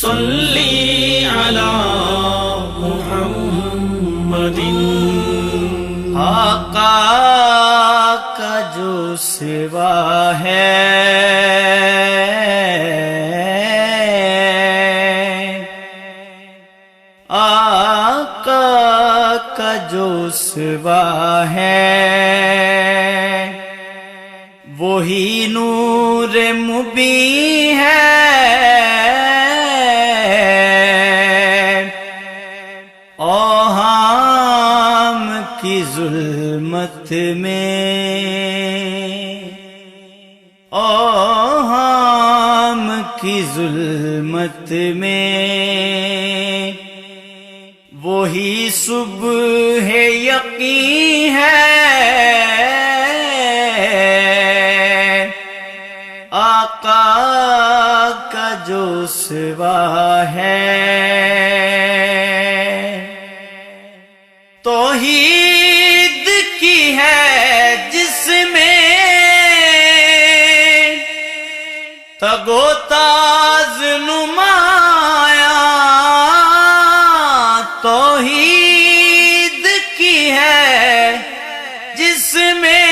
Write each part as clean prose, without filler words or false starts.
صلی علی محمد، آقا کا جو سوا ہے آقا کا جو سوا ہے وہی نور مبین ہے، اوہام کی ظلمت میں، اوہام کی ظلمت میں وہی صبح یقین ہے، آقا کا جو سوا ہے توحید کی ہے جس میں تگ و تاز نمایاں، توحید کی ہے جس میں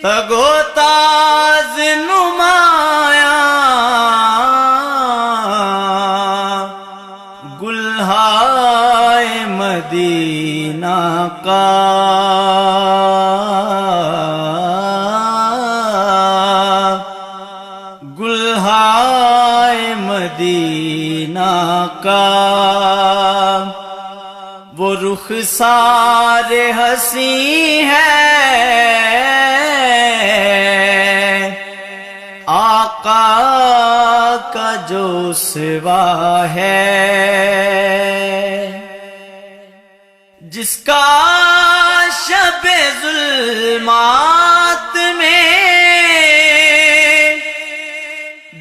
تگ و تاز نمایاں، گلہائے مدینہ کا گلہائے مدینہ کا وہ رخسار حسین ہے، آقا کا جو سوا ہے جس کا شب ظلمات میں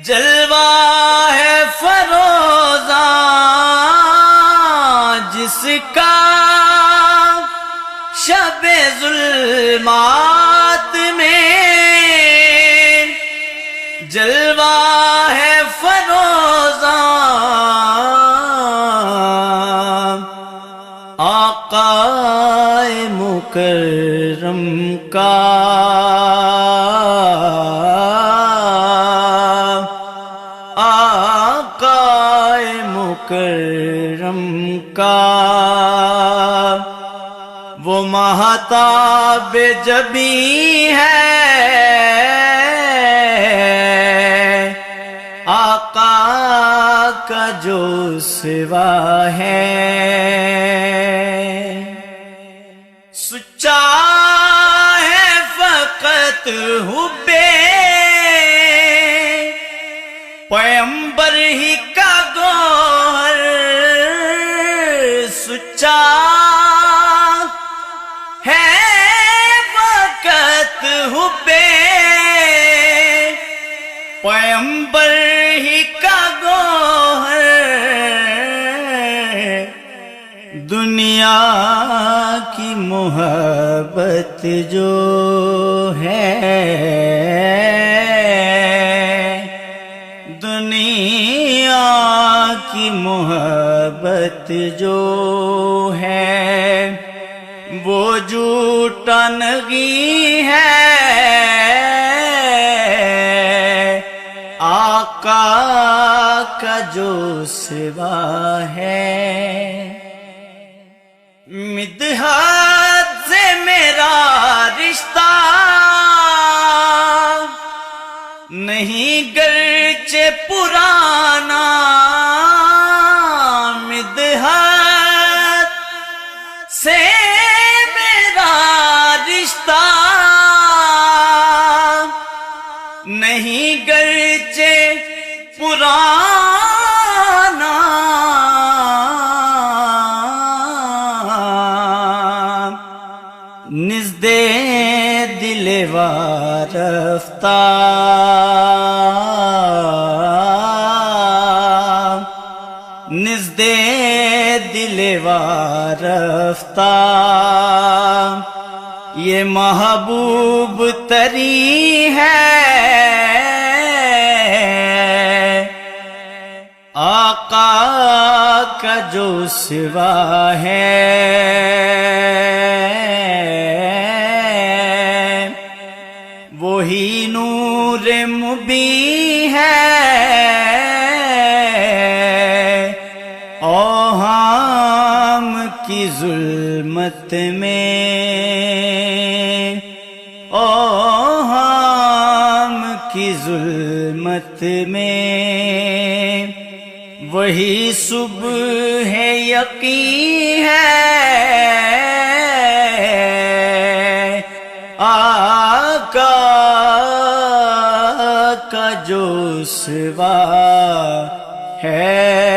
جلوہ ہے فروزاں، جس کا شب ظلمات میں جلوہ ہے فروزاں، آقا مکرم کا آقا مکرم کا وہ مہتاب جبیں ہے، آقا کا جو سوا ہے سچا ہے فقط حب پیغمبر ہی کا گوہر، سچا ہے فقط حب پیغمبر ہی کا گوہر، دنیا کی محبت جو ہے دنیا کی محبت جو ہے وہ جھوٹا نہیں ہے، آقا کا جو سوا ہے مدحت سے میرا رشتہ نہیں گرچہ پرانا، مدحت سے میرا رشتہ نہیں گرچہ پرانا، نزد دل وارفتہ نزد دل وارفتہ یہ محبوب تری ہے، کا جو سوا ہے وہی نور مبین ہے، اوہام کی ظلمت میں، اوہام کی ظلمت میں وہی صبح ہے یقین ہے، آقا کا جو سوا ہے۔